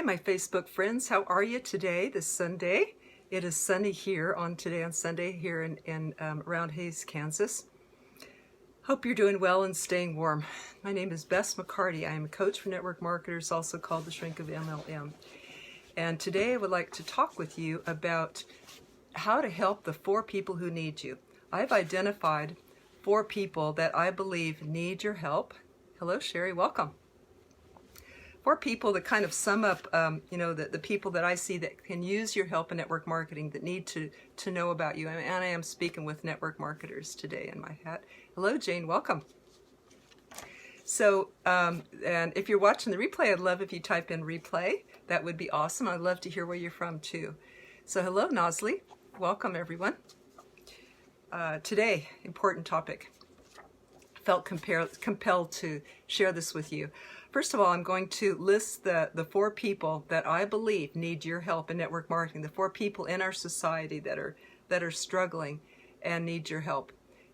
my Facebook friends. How are you today, this Sunday? It is sunny here on Sunday here in around Hays, Kansas. Hope you're doing well and staying warm. My name is Bess McCarty. I am a coach for network marketers, also called the Shrink of MLM. And today I would like to talk with you about how to help the 4 people who need you. I've identified 4 people that I believe need your help. Hello, Sherry. Welcome. 4 people that kind of sum up, the people that I see that can use your help in network marketing, that need to know about you. And I am speaking with network marketers today in my hat. Hello, Jane. Welcome. So, and if you're watching the replay, I'd love if you type in replay. That would be awesome. I'd love to hear where you're from, too. So, hello, Nosley. Welcome, everyone. Today, important topic. Felt compelled to share this with you. First of all, I'm going to list the 4 people that I believe need your help in network marketing, the 4 people in our society that are struggling and need your help.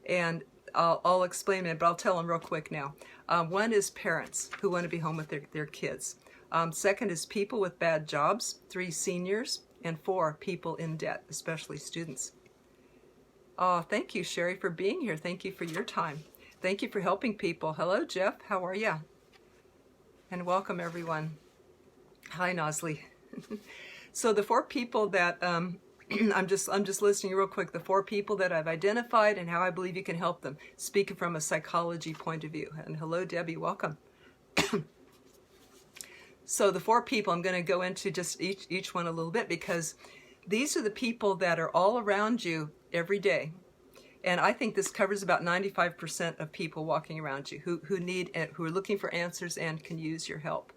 And I'll explain it, but I'll tell them real quick now. 1 is parents who want to be home with their kids. 2nd is people with bad jobs. 3, seniors. And 4, people in debt, especially students. Oh, thank you, Sherry, for being here. Thank you for your time. Thank you for helping people. Hello, Jeff. How are you? And welcome, everyone. Hi, Nosley. So the 4 people that I'm just listing real quick. The 4 people that I've identified and how I believe you can help them, speaking from a psychology point of view. And hello, Debbie. Welcome. So the 4 people, I'm going to go into just each one a little bit, because these are the people that are all around you every day. And I think this covers about 95% of people walking around you who are looking for answers and can use your help.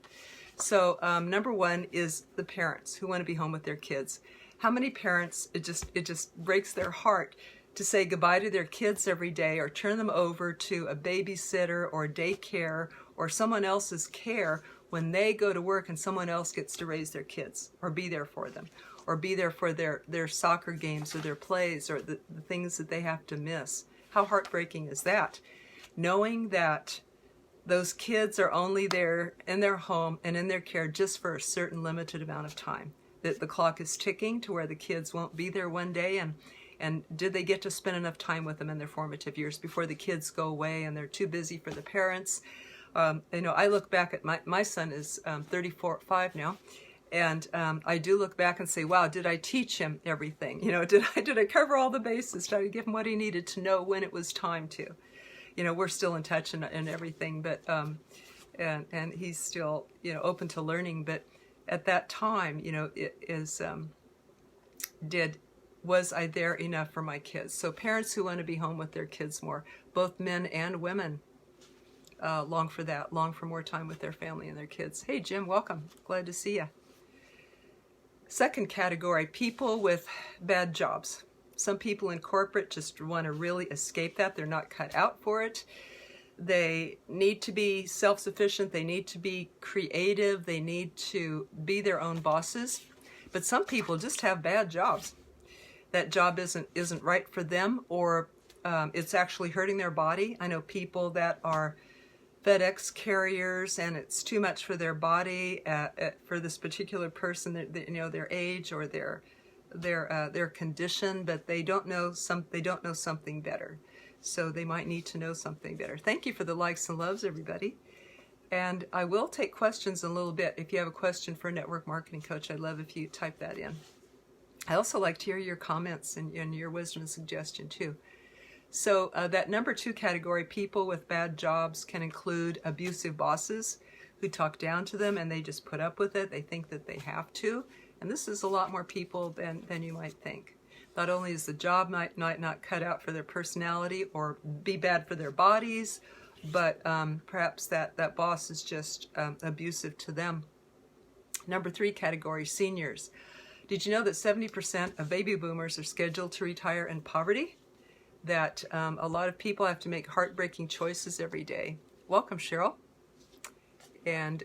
So number 1 is the parents who want to be home with their kids. How many parents, it just breaks their heart to say goodbye to their kids every day, or turn them over to a babysitter or daycare or someone else's care when they go to work and someone else gets to raise their kids or be there for them, or be there for their soccer games or their plays or the things that they have to miss. How heartbreaking is that? Knowing that those kids are only there in their home and in their care just for a certain limited amount of time. That the clock is ticking to where the kids won't be there one day, and did they get to spend enough time with them in their formative years before the kids go away and they're too busy for the parents? I look back at my son is 5 now. And I do look back and say, wow, did I teach him everything? Did I cover all the bases? Did I give him what he needed to know when it was time to? We're still in touch and everything, but and he's still open to learning. But at that time, it is was I there enough for my kids? So parents who want to be home with their kids more, both men and women, long for that, long for more time with their family and their kids. Hey, Jim, welcome. Glad to see you. 2nd category, people with bad jobs. Some people in corporate just want to really escape that. They're not cut out for it. They need to be self-sufficient. They need to be creative. They need to be their own bosses. But some people just have bad jobs. That job isn't right for them, or it's actually hurting their body. I know people that are FedEx carriers, and it's too much for their body, for this particular person, their age or their condition, but they don't know something better. So they might need to know something better. Thank you for the likes and loves, everybody. And I will take questions in a little bit. If you have a question for a network marketing coach, I'd love if you type that in. I also like to hear your comments and your wisdom and suggestion too. So that number 2 category, people with bad jobs, can include abusive bosses who talk down to them and they just put up with it. They think that they have to. And this is a lot more people than you might think. Not only is the job might not cut out for their personality or be bad for their bodies, but perhaps that boss is just abusive to them. Number 3 category, seniors. Did you know that 70% of baby boomers are scheduled to retire in poverty? That a lot of people have to make heartbreaking choices every day. Welcome, Cheryl. And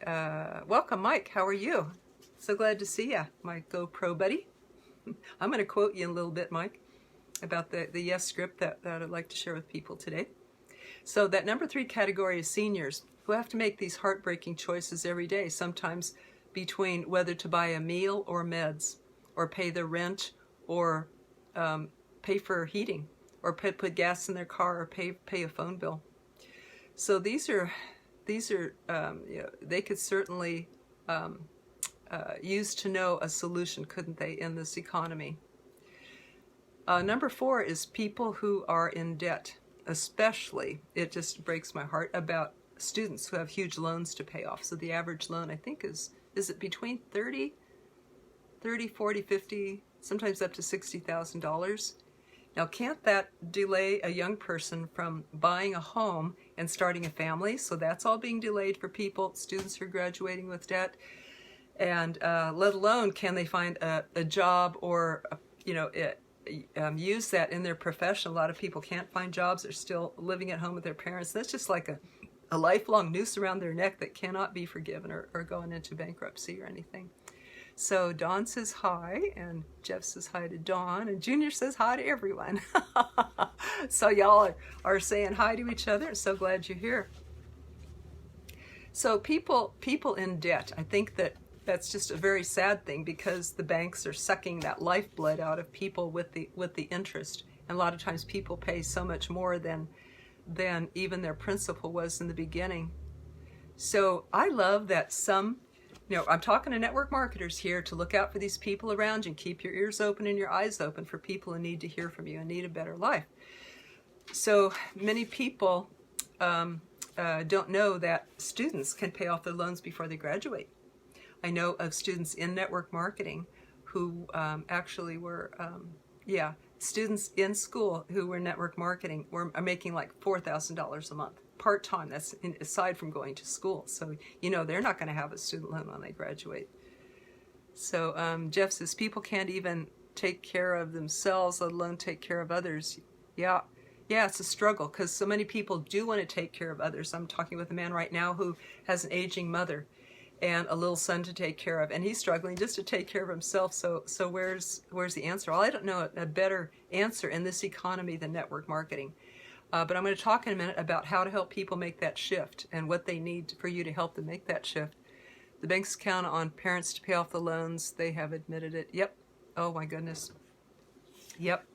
welcome, Mike. How are you? So glad to see you, my GoPro buddy. I'm going to quote you in a little bit, Mike, about the yes script that I'd like to share with people today. So that number 3 category is seniors who have to make these heartbreaking choices every day. Sometimes between whether to buy a meal or meds, or pay the rent, or pay for heating, or put gas in their car, or pay a phone bill. So these are you know, they could certainly use to know a solution, couldn't they, in this economy? Number 4 is people who are in debt. Especially, it just breaks my heart about students who have huge loans to pay off. So the average loan, I think, is it between 30, 40, 50, sometimes up to $60,000. Now, can't that delay a young person from buying a home and starting a family? So that's all being delayed for people, students who are graduating with debt. And let alone can they find a job or, you know, use that in their profession. A lot of people can't find jobs. They're still living at home with their parents. That's just like a lifelong noose around their neck that cannot be forgiven or going into bankruptcy or anything. So Dawn says hi, and Jeff says hi to Dawn, and Junior says hi to everyone. So y'all are saying hi to each other. So glad you're here. So people in debt, I think that's just a very sad thing, because the banks are sucking that lifeblood out of people with the interest. And a lot of times people pay so much more than even their principal was in the beginning. So I love that some, you know, I'm talking to network marketers here to look out for these people around you and keep your ears open and your eyes open for people who need to hear from you and need a better life. So many people don't know that students can pay off their loans before they graduate. I know of students in network marketing who actually were, students in school who were network marketing are making like $4,000 a month, part-time. That's aside from going to school. So, you know, they're not going to have a student loan when they graduate. So Jeff says people can't even take care of themselves, let alone take care of others. Yeah, it's a struggle, because so many people do want to take care of others. I'm talking with a man right now who has an aging mother and a little son to take care of, and he's struggling just to take care of himself. So where's the answer? Well, I don't know a better answer in this economy than network marketing. But I'm going to talk in a minute about how to help people make that shift and what they need for you to help them make that shift. The banks count on parents to pay off the loans. They have admitted it. Yep. Oh my goodness. Yep.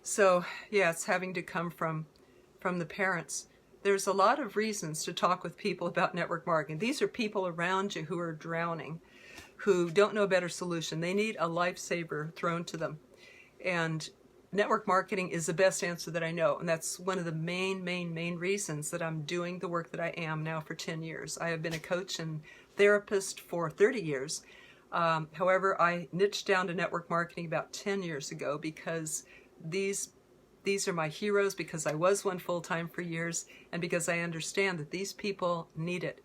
So yeah, it's having to come from the parents. There's a lot of reasons to talk with people about network marketing. These are people around you who are drowning, who don't know a better solution. They need a lifesaver thrown to them. And network marketing is the best answer that I know. And that's one of the main reasons that I'm doing the work that I am now for 10 years. I have been a coach and therapist for 30 years. However, I niched down to network marketing about 10 years ago because these are my heroes, because I was one full-time for years, and because I understand that these people need it.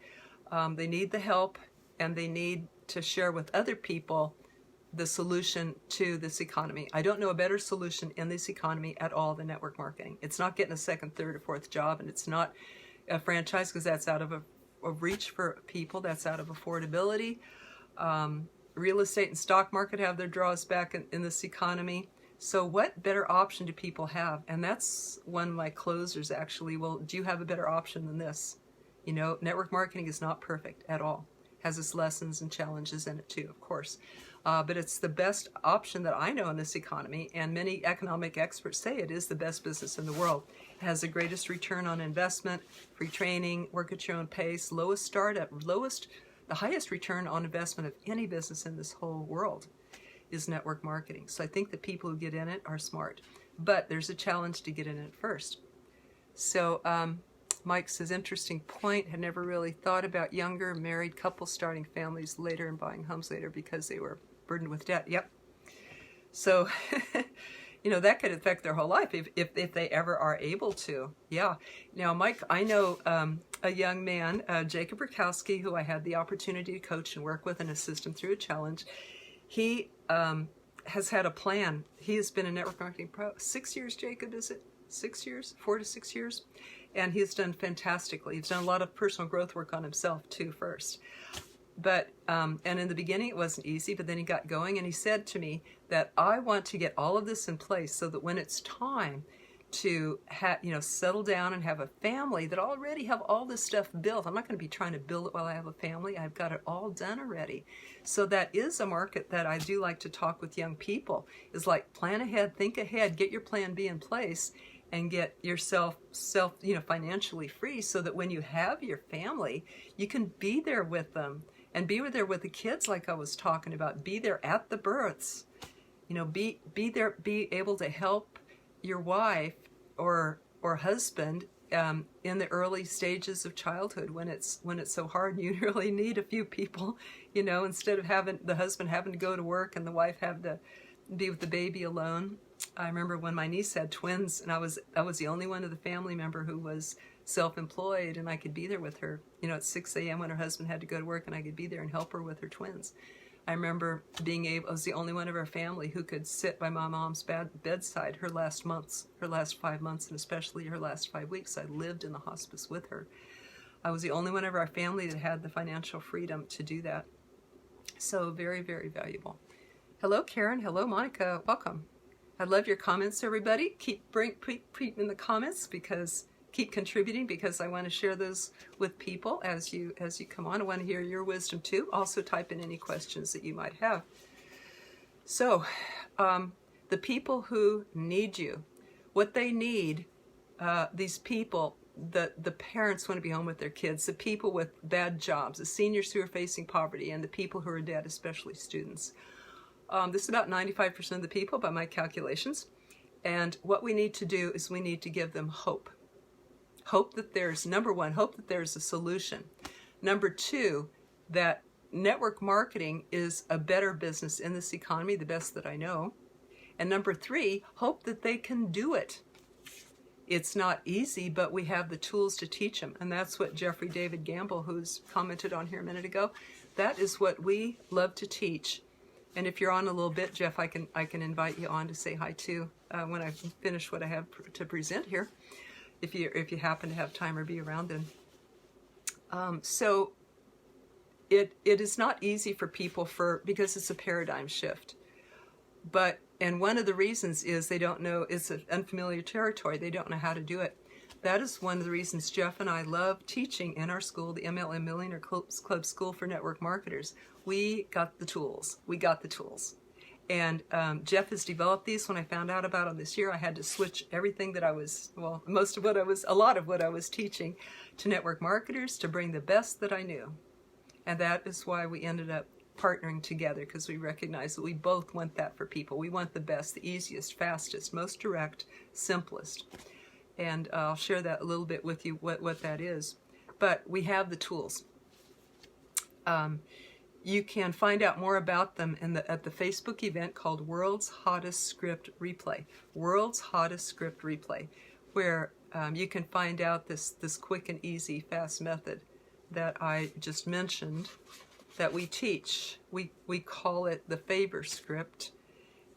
They need the help, and they need to share with other people the solution to this economy. I don't know a better solution in this economy at all than network marketing. It's not getting a second, third, or fourth job, and it's not a franchise, because that's out of a reach for people. That's out of affordability. Real estate and stock market have their draws back in this economy. So what better option do people have? And that's one of my closers, actually. Well, do you have a better option than this? You know, network marketing is not perfect at all. It has its lessons and challenges in it too, of course. But it's the best option that I know in this economy, and many economic experts say it is the best business in the world. It has the greatest return on investment, free training, work at your own pace, lowest startup, the highest return on investment of any business in this whole world is network marketing. So I think the people who get in it are smart, but there's a challenge to get in it first. So Mike says, interesting point. Had never really thought about younger married couples starting families later and buying homes later because they were burdened with debt. Yep. So, you know, that could affect their whole life if they ever are able to. Yeah. Now, Mike, I know a young man, Jacob Rakowski, who I had the opportunity to coach and work with and assist him through a challenge. He has had a plan. He has been a network marketing pro. 6 years, Jacob, is it? 6 years? 4 to 6 years? And he's done fantastically. He's done a lot of personal growth work on himself, too, first. But, and in the beginning, it wasn't easy, but then he got going, and he said to me that I want to get all of this in place so that when it's time to settle down and have a family that already have all this stuff built. I'm not going to be trying to build it while I have a family. I've got it all done already. So that is a market that I do like to talk with young people, is like plan ahead, think ahead, get your plan B in place, and get yourself financially free, so that when you have your family, you can be there with them and be there with the kids, like I was talking about. Be there at the births. Be there, be able to help your wife or husband in the early stages of childhood, when it's so hard. You really need a few people, instead of having the husband having to go to work and the wife have to be with the baby alone. I remember when my niece had twins, and I was the only one of the family member who was self-employed, and I could be there with her, at 6 a.m. when her husband had to go to work, and I could be there and help her with her twins. I remember I was the only one of our family who could sit by my mom's bedside her last 5 months, and especially her last 5 weeks. I lived in the hospice with her. I was the only one of our family that had the financial freedom to do that. So very, very valuable. Hello, Karen. Hello, Monica. Welcome. I love your comments, everybody. Keep in the comments, keep contributing, because I want to share those with people as you come on. I want to hear your wisdom too. Also type in any questions that you might have. So, the people who need you, what they need, these people, the parents want to be home with their kids, the people with bad jobs, the seniors who are facing poverty, and the people who are dead, especially students. This is about 95% of the people by my calculations. And what we need to do is we need to give them hope. Hope that there's, number one, hope that there's a solution. Number two, that network marketing is a better business in this economy, the best that I know. And number three, hope that they can do it. It's not easy, but we have the tools to teach them. And that's what Jeffrey David Gamble, who's commented on here a minute ago, that is what we love to teach. And if you're on a little bit, Jeff, I can invite you on to say hi too when I finish what I have to present here, if you happen to have time or be around then. So it is not easy for people because it's a paradigm shift. And one of the reasons is they don't know, it's an unfamiliar territory. They don't know how to do it. That is one of the reasons Jeff and I love teaching in our school, the MLM Millionaire Club School for Network Marketers. We got the tools. And Jeff has developed these. When I found out about them this year, I had to switch everything that a lot of what I was teaching to network marketers to bring the best that I knew. And that is why we ended up partnering together, because we recognize that we both want that for people. We want the best, the easiest, fastest, most direct, simplest. And I'll share that a little bit with you, what that is. But we have the tools. You can find out more about them at the Facebook event called World's Hottest Script Replay. World's Hottest Script Replay, where you can find out this quick and easy, fast method that I just mentioned that we teach. We call it the favor script.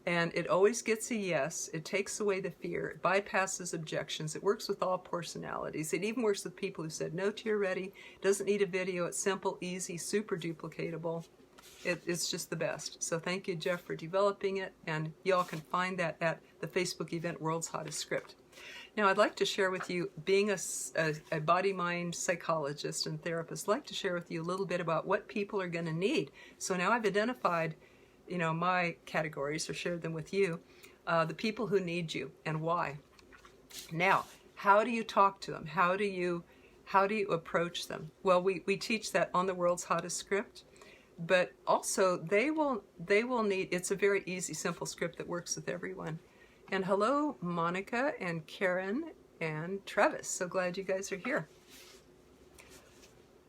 And it always gets a yes. It takes away the fear. It bypasses objections. It works with all personalities. It even works with people who said no to your ready. It doesn't need a video. It's simple, easy, super duplicatable. It's just the best. So thank you, Jeff, for developing it. And y'all can find that at the Facebook event, World's Hottest Script. Now, I'd like to share with you, being a body-mind psychologist and therapist, I'd like to share with you a little bit about what people are going to need. So now I've identified my categories, or shared them with you, the people who need you and why. Now, how do you talk to them? How do you approach them? Well, we teach that on the World's Hottest Script, but also they will need, it's a very easy, simple script that works with everyone. And hello, Monica and Karen and Travis. So glad you guys are here.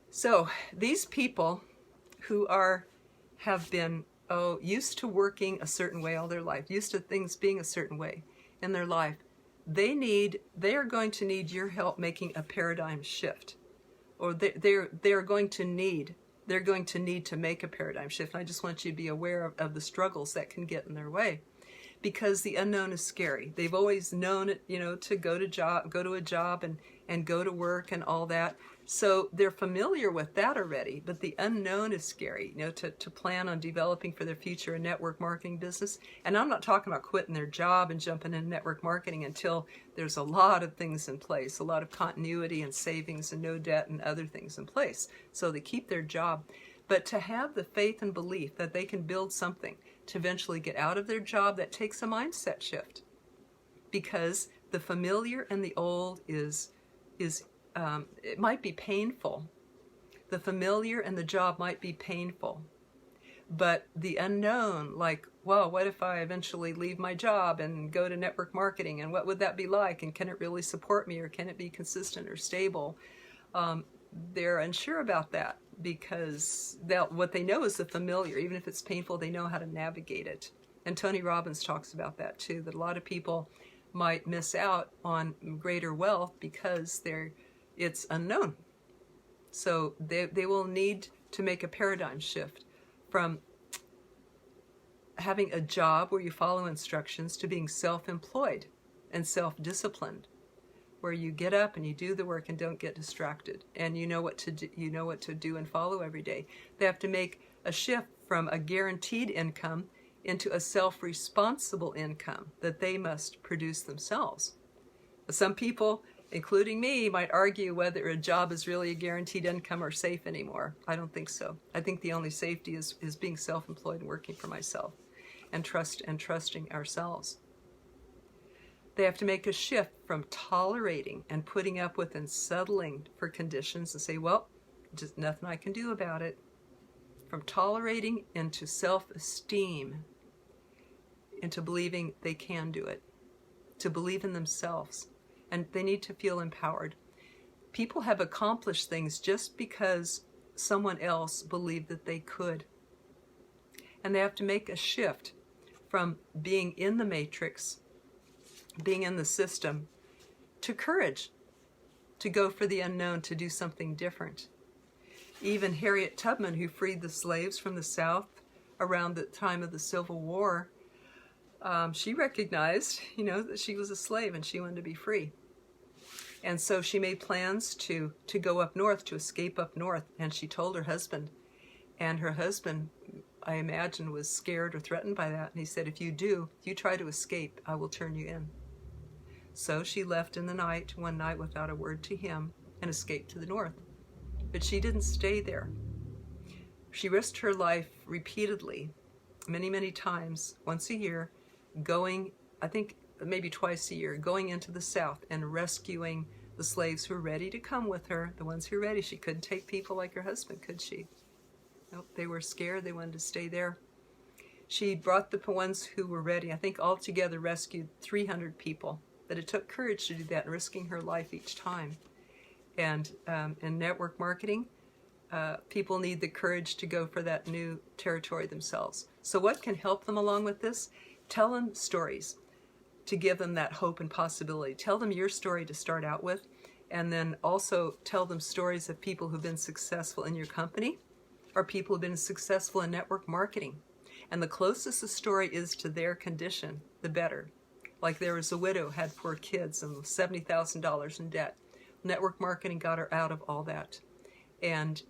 So these people who have been used to working a certain way all their life, used to things being a certain way in their life, they are going to need your help making a paradigm shift, or they're going to need to make a paradigm shift. And I just want you to be aware of the struggles that can get in their way, because the unknown is scary. They've always known it, to go to a job and go to work and all that. So they're familiar with that already, but the unknown is scary, to plan on developing for their future a network marketing business. And I'm not talking about quitting their job and jumping into network marketing until there's a lot of things in place, a lot of continuity and savings and no debt and other things in place. So they keep their job. But to have the faith and belief that they can build something to eventually get out of their job, that takes a mindset shift. Because the familiar and the old is it might be painful. The familiar and the job might be painful. But the unknown, like, well, what if I eventually leave my job and go to network marketing? And what would that be like? And can it really support me? Or can it be consistent or stable? They're unsure about that because what they know is the familiar. Even if it's painful, they know how to navigate it. And Tony Robbins talks about that too, that a lot of people might miss out on greater wealth because it's unknown. So they will need to make a paradigm shift from having a job where you follow instructions to being self-employed and self-disciplined, where you get up and you do the work and don't get distracted, and you know what to do and follow every day. They have to make a shift from a guaranteed income into a self-responsible income that they must produce themselves. Some people, including me, might argue whether a job is really a guaranteed income or safe anymore. I don't think so. I think the only safety is being self-employed and working for myself and trusting ourselves. They have to make a shift from tolerating and putting up with and settling for conditions and say, well, just nothing I can do about it. From tolerating into self-esteem, into believing they can do it, to believe in themselves. And they need to feel empowered. People have accomplished things just because someone else believed that they could. And they have to make a shift from being in the matrix, being in the system, to courage, to go for the unknown, to do something different. Even Harriet Tubman, who freed the slaves from the South around the time of the Civil War, she recognized, that she was a slave and she wanted to be free. And so she made plans to go up north, to escape up north. And she told her husband. And her husband, I imagine, was scared or threatened by that. And he said, if you try to escape, I will turn you in. So she left in the night, one night without a word to him, and escaped to the north. But she didn't stay there. She risked her life repeatedly, many, many times, once a year, going, I think maybe twice a year, going into the South and rescuing the slaves who were ready to come with her, the ones who were ready. She couldn't take people like her husband, could she? Nope, they were scared. They wanted to stay there. She brought the ones who were ready. I think altogether rescued 300 people. But it took courage to do that, risking her life each time. And in network marketing, people need the courage to go for that new territory themselves. So what can help them along with this? Tell them stories to give them that hope and possibility. Tell them your story to start out with, and then also tell them stories of people who've been successful in your company or people who've been successful in network marketing. And the closest the story is to their condition, the better. Like there was a widow, had 4 kids and $70,000 in debt. Network marketing got her out of all that and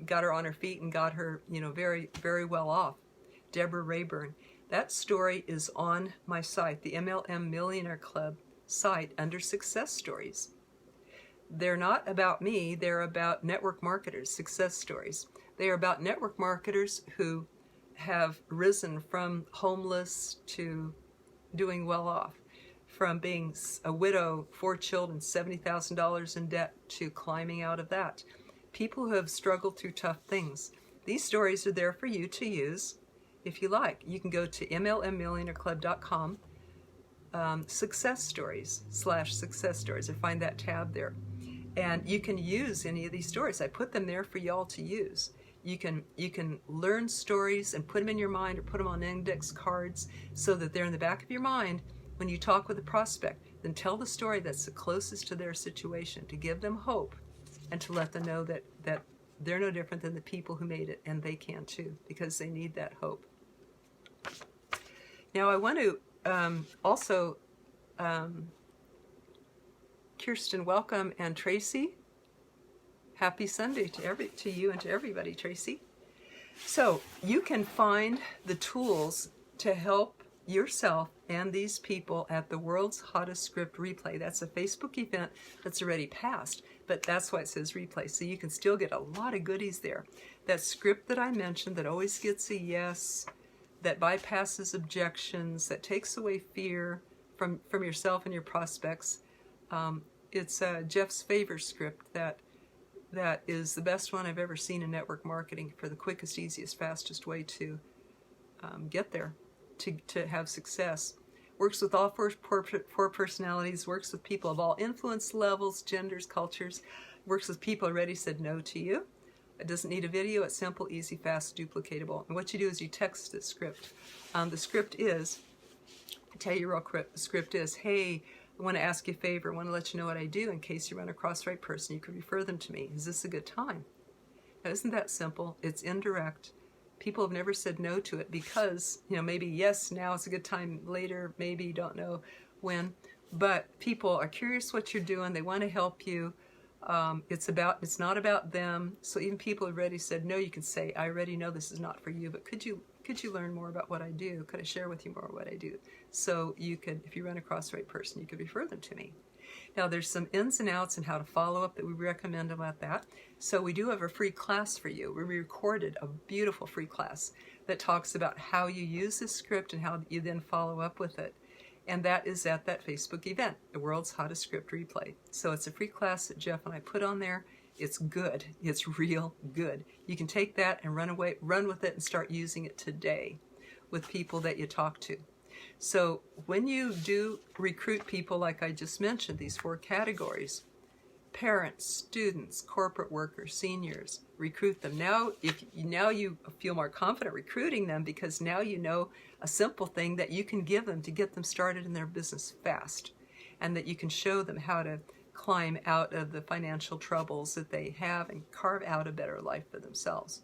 got her on her feet and got her, very, very well off. Deborah Rayburn. That story is on my site, the MLM Millionaire Club site, under Success Stories. They're not about me. They're about network marketers, success stories. They are about network marketers who have risen from homeless to doing well off, from being a widow, 4 children, $70,000 in debt, to climbing out of that. People who have struggled through tough things. These stories are there for you to use if you like. You can go to mlmmillionaireclub.com, success stories /success stories, and find that tab there. And you can use any of these stories. I put them there for y'all to use. You can learn stories and put them in your mind or put them on index cards so that they're in the back of your mind when you talk with a prospect. Then tell the story that's the closest to their situation, to give them hope and to let them know that they're no different than the people who made it, and they can too, because they need that hope. Now I want to also, Kirsten, welcome, and Tracy, Happy Sunday to you and to everybody, Tracy. So you can find the tools to help yourself and these people at the World's Hottest Script Replay. That's a Facebook event that's already passed, but that's why it says replay. So you can still get a lot of goodies there. That script that I mentioned that always gets a yes, that bypasses objections, that takes away fear from yourself and your prospects. It's Jeff's favor script that is the best one I've ever seen in network marketing for the quickest, easiest, fastest way to get there, to have success. Works with all four personalities, works with people of all influence levels, genders, cultures, works with people who already said no to you. It doesn't need a video, it's simple, easy, fast, duplicatable. And what you do is you text the script. The script is, I'll tell you real quick, the script is, hey, I want to ask you a favor. I want to let you know what I do in case you run across the right person. You could refer them to me. Is this a good time? Now, isn't that simple? It's indirect. People have never said no to it because, maybe yes, now it's a good time, later, maybe you don't know when. But people are curious what you're doing. They want to help you. It's not about them. So even people who already said no, you can say, I already know this is not for you, but could you learn more about what I do? Could I share with you more what I do? So you could, if you run across the right person, you could refer them to me. Now there's some ins and outs and how to follow up that we recommend about that. So we do have a free class for you. We recorded a beautiful free class that talks about how you use this script and how you then follow up with it. And that is at that Facebook event, the World's Hottest Script Replay. So it's a free class that Jeff and I put on there. It's good. It's real good. You can take that and run with it and start using it today with people that you talk to. So when you do recruit people like I just mentioned, these 4 categories, parents, students, corporate workers, seniors, recruit them. Now you feel more confident recruiting them because now you know a simple thing that you can give them to get them started in their business fast, and that you can show them how to climb out of the financial troubles that they have and carve out a better life for themselves.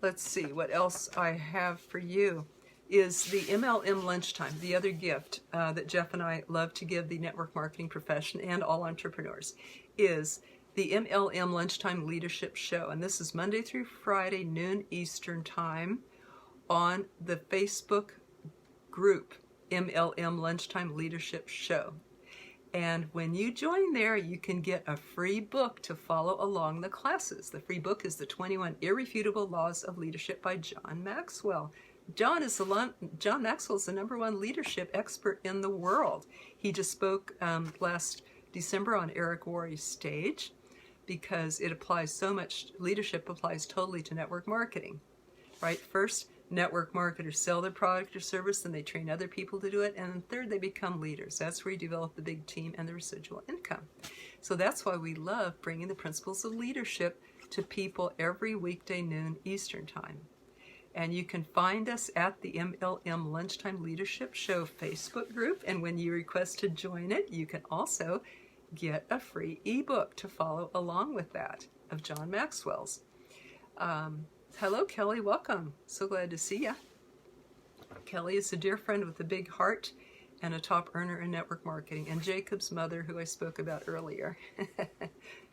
Let's see, what else I have for you is the MLM lunchtime, the other gift that Jeff and I love to give the network marketing profession and all entrepreneurs, is the MLM lunchtime leadership show. And this is Monday through Friday, noon Eastern time, on the Facebook group, MLM lunchtime leadership show. And when you join there, you can get a free book to follow along the classes. The free book is the 21 Irrefutable Laws of Leadership by John Maxwell. John Maxwell is the #1 leadership expert in the world. He just spoke last December on Eric Worre's stage because it applies so much, leadership applies totally to network marketing, right? First, network marketers sell their product or service, then they train other people to do it, and then third, they become leaders. That's where you develop the big team and the residual income. So that's why we love bringing the principles of leadership to people every weekday noon Eastern time. And you can find us at the MLM Lunchtime Leadership Show Facebook group, and when you request to join it, you can also get a free ebook to follow along with that of John Maxwell's. Hello, Kelly. Welcome. So glad to see you. Kelly is a dear friend with a big heart and a top earner in network marketing, and Jacob's mother, who I spoke about earlier.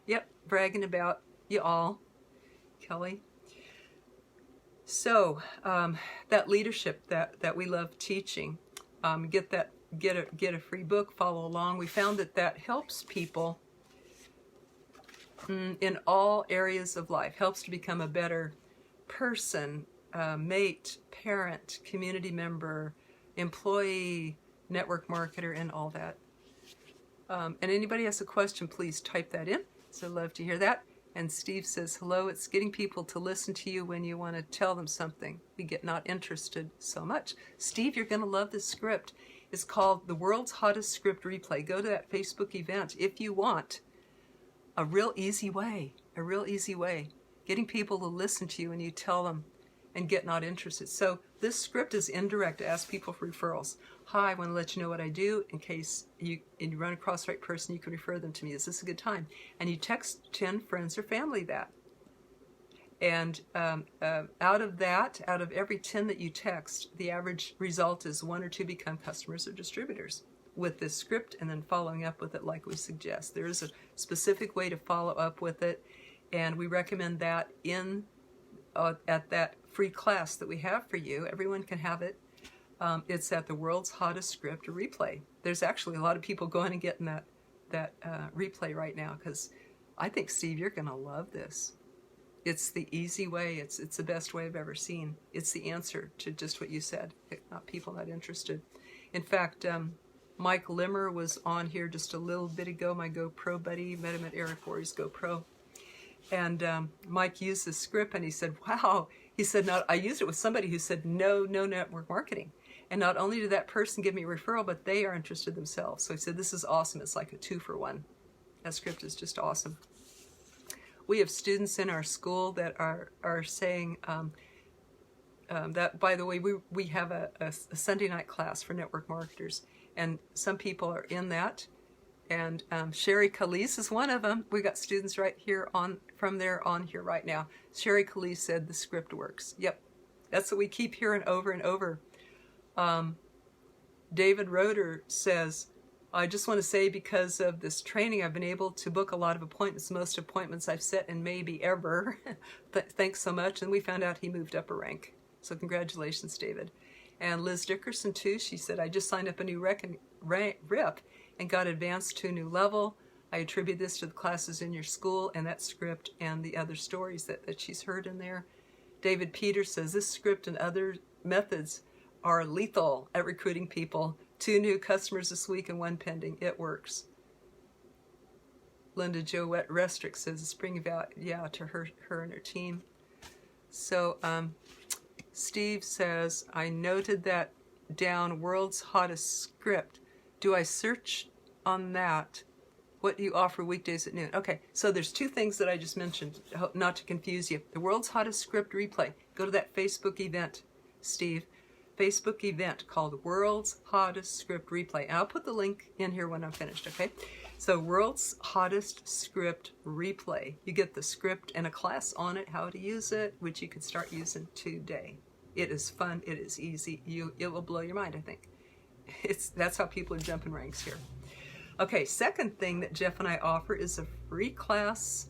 Yep, bragging about you all, Kelly. So that leadership that we love teaching, get a free book, follow along. We found that helps people in all areas of life, helps to become a better person, mate, parent, community member, employee, network marketer, and all that. And anybody has a question, please type that in. So I'd love to hear that. And Steve says, hello, it's getting people to listen to you when you want to tell them something. We get not interested so much. Steve, you're going to love this script. It's called The World's Hottest Script Replay. Go to that Facebook event if you want a real easy way, getting people to listen to you when you tell them and get not interested. So this script is indirect to ask people for referrals. Hi, I want to let you know what I do in case you run across the right person, you can refer them to me. Is this a good time? And you text 10 friends or family that. And out of every 10 that you text, the average result is 1 or 2 become customers or distributors. with this script and then following up with it like we suggest. There is a specific way to follow up with it, and we recommend that in at that free class that we have for you. Everyone can have it. It's at the World's Hottest Script Replay. There's actually a lot of people going and getting that replay right now, because I think, Steve, you're going to love this. It's the easy way. It's the best way I've ever seen. It's the answer to just what you said, not people not interested. In fact, Mike Limmer was on here just a little bit ago, my GoPro buddy. Met him at Air Force GoPro. And Mike used the script, and he said, wow. He said, I used it with somebody who said, no network marketing. And not only did that person give me a referral, but they are interested themselves. So he said, this is awesome. It's like a 2-for-1. That script is just awesome. We have students in our school that are saying that, by the way, we have a Sunday night class for network marketers, and some people are in that. And Sherry Calise is one of them. We got students right here from there on here right now. Sherry Calise said the script works. Yep, that's what we keep hearing over and over. David Roeder says, I just want to say, because of this training, I've been able to book a lot of appointments, most appointments I've set in maybe ever. Thanks so much. And we found out he moved up a rank. So congratulations, David. And Liz Dickerson, too, she said, I just signed up a new rep and got advanced to a new level. I attribute this to the classes in your school and that script and the other stories that she's heard in there. David Peters says, this script and other methods are lethal at recruiting people. 2 new customers this week and 1 pending. It works. Linda Jo Restrick says, a spring about, yeah, to her and her team. So Steve says, I noted that down, World's Hottest Script. Do I search on that? What do you offer weekdays at noon? Okay, so there's 2 things that I just mentioned, not to confuse you. The World's Hottest Script Replay. Go to that Facebook event, Steve. Facebook event called World's Hottest Script Replay. And I'll put the link in here when I'm finished, okay? So World's Hottest Script Replay. You get the script and a class on it, how to use it, which you can start using today. It is fun. It is easy. It will blow your mind, I think. That's how people are jumping ranks here. Okay, second thing that Jeff and I offer is a free class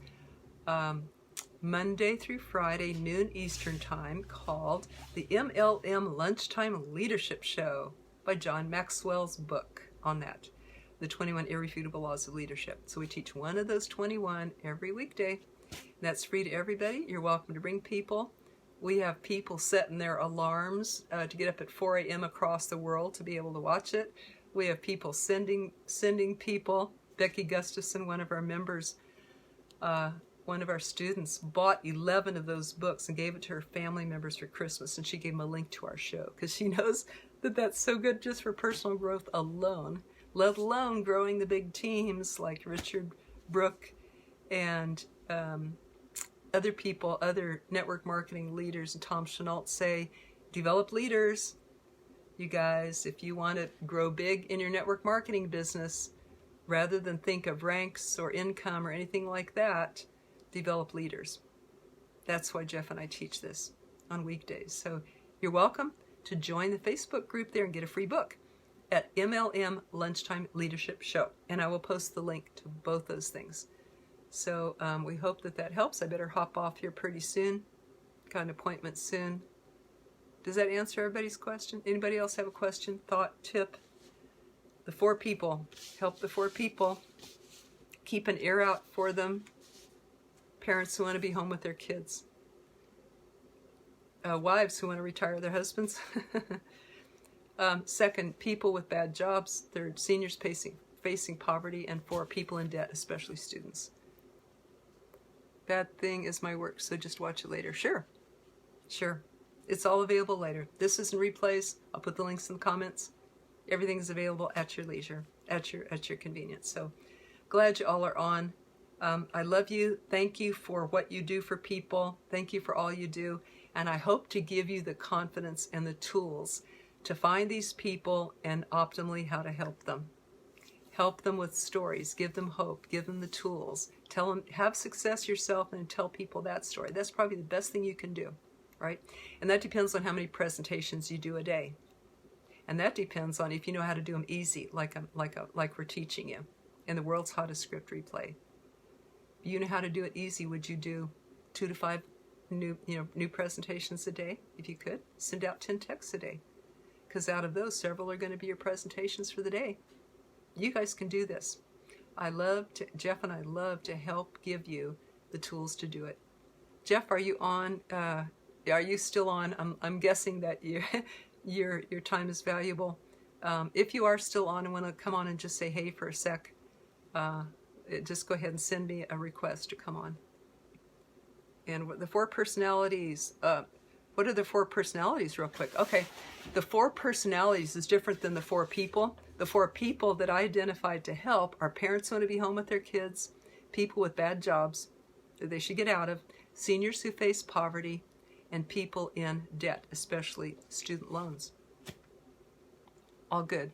Monday through Friday, noon Eastern time, called the MLM Lunchtime Leadership Show by John Maxwell's book on that, the 21 Irrefutable Laws of Leadership. So we teach one of those 21 every weekday. That's free to everybody. You're welcome to bring people. We have people setting their alarms to get up at 4 a.m. across the world to be able to watch it. We have people sending people. Becky Gustafson, one of our members, one of our students, bought 11 of those books and gave it to her family members for Christmas, and she gave them a link to our show because she knows that that's so good just for personal growth alone, let alone growing the big teams like Richard Brook and other people, other network marketing leaders, and Tom Chenault say, develop leaders. You guys, if you want to grow big in your network marketing business, rather than think of ranks or income or anything like that, develop leaders. That's why Jeff and I teach this on weekdays. So you're welcome to join the Facebook group there and get a free book at MLM Lunchtime Leadership Show. And I will post the link to both those things. So we hope that helps. I better hop off here pretty soon. Got an appointment soon. Does that answer everybody's question? Anybody else have a question, thought, tip? The 4 people. Help the 4 people. Keep an ear out for them. Parents who want to be home with their kids. Wives who want to retire their husbands. Second, people with bad jobs. Third, seniors facing poverty. And 4, people in debt, especially students. Bad thing is my work, so just watch it later. Sure. It's all available later. This is in replays. I'll put the links in the comments. Everything is available at your leisure, at your convenience. So glad you all are on. I love you. Thank you for what you do for people. Thank you for all you do. And I hope to give you the confidence and the tools to find these people and optimally how to help them. Help them with stories. Give them hope. Give them the tools. Tell them, have success yourself and tell people that story. That's probably the best thing you can do, right? And that depends on how many presentations you do a day. And that depends on if you know how to do them easy, like we're teaching you in the world's hottest script replay. You know how to do it easy. Would you do 2 to 5 new presentations a day? If you could, send out 10 texts a day, because out of those, several are going to be your presentations for the day. You guys can do this. Jeff and I love to help give you the tools to do it. Jeff, are you on? Are you still on? I'm guessing that your time is valuable. If you are still on and want to come on and just say hey for a sec, just go ahead and send me a request to come on. And the 4 personalities, what are the 4 personalities real quick? Okay, the 4 personalities is different than the 4 people. The 4 people that I identified to help are parents who want to be home with their kids, people with bad jobs that they should get out of, seniors who face poverty, and people in debt, especially student loans. All good.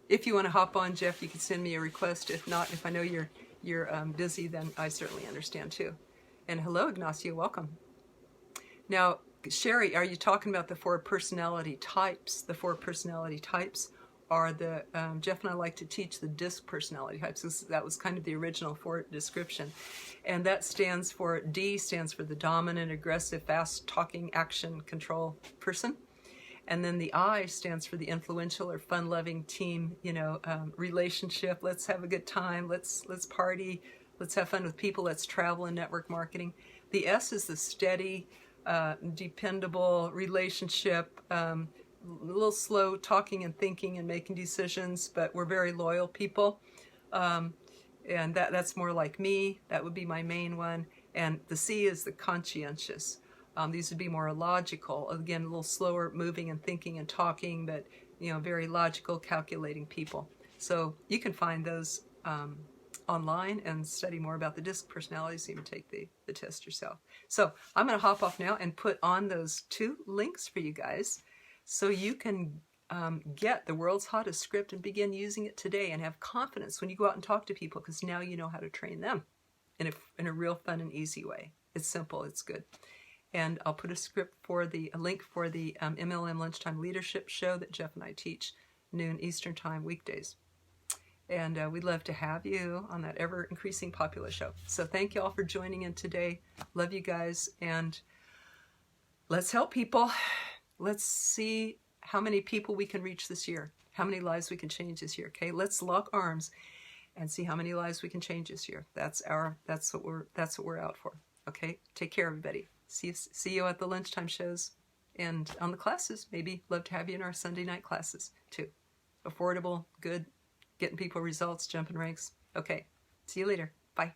If you want to hop on, Jeff, you can send me a request. If not, if I know you're busy, then I certainly understand too. And hello, Ignacio, welcome. Now, Sherry, are you talking about the 4 personality types? The 4 personality types are the, Jeff and I like to teach the DISC personality types. That was kind of the original 4 description. And that stands for, D stands for the dominant, aggressive, fast-talking, action control person. And then the I stands for the influential or fun-loving team, relationship. Let's have a good time. Let's party. Let's have fun with people. Let's travel and network marketing. The S is the steady, dependable relationship, a little slow talking and thinking and making decisions, but we're very loyal people. And that's more like me. That would be my main one. And the C is the conscientious. These would be more logical, again, a little slower moving and thinking and talking, but very logical, calculating people. So you can find those online and study more about the DISC personalities, so you can take the test yourself. So I'm going to hop off now and put on those 2 links for you guys so you can get the world's hottest script and begin using it today and have confidence when you go out and talk to people, because now you know how to train them in a real fun and easy way. It's simple, it's good. And I'll put a link for the MLM Lunchtime Leadership Show that Jeff and I teach noon Eastern Time weekdays. And we'd love to have you on that ever-increasing popular show. So thank you all for joining in today. Love you guys. And let's help people. Let's see how many people we can reach this year. How many lives we can change this year. Okay, let's lock arms and see how many lives we can change this year. That's what we're out for. Okay, take care, everybody. See you at the lunchtime shows and on the classes. Maybe love to have you in our Sunday night classes too. Affordable, good, getting people results, jumping ranks. Okay, see you later. Bye.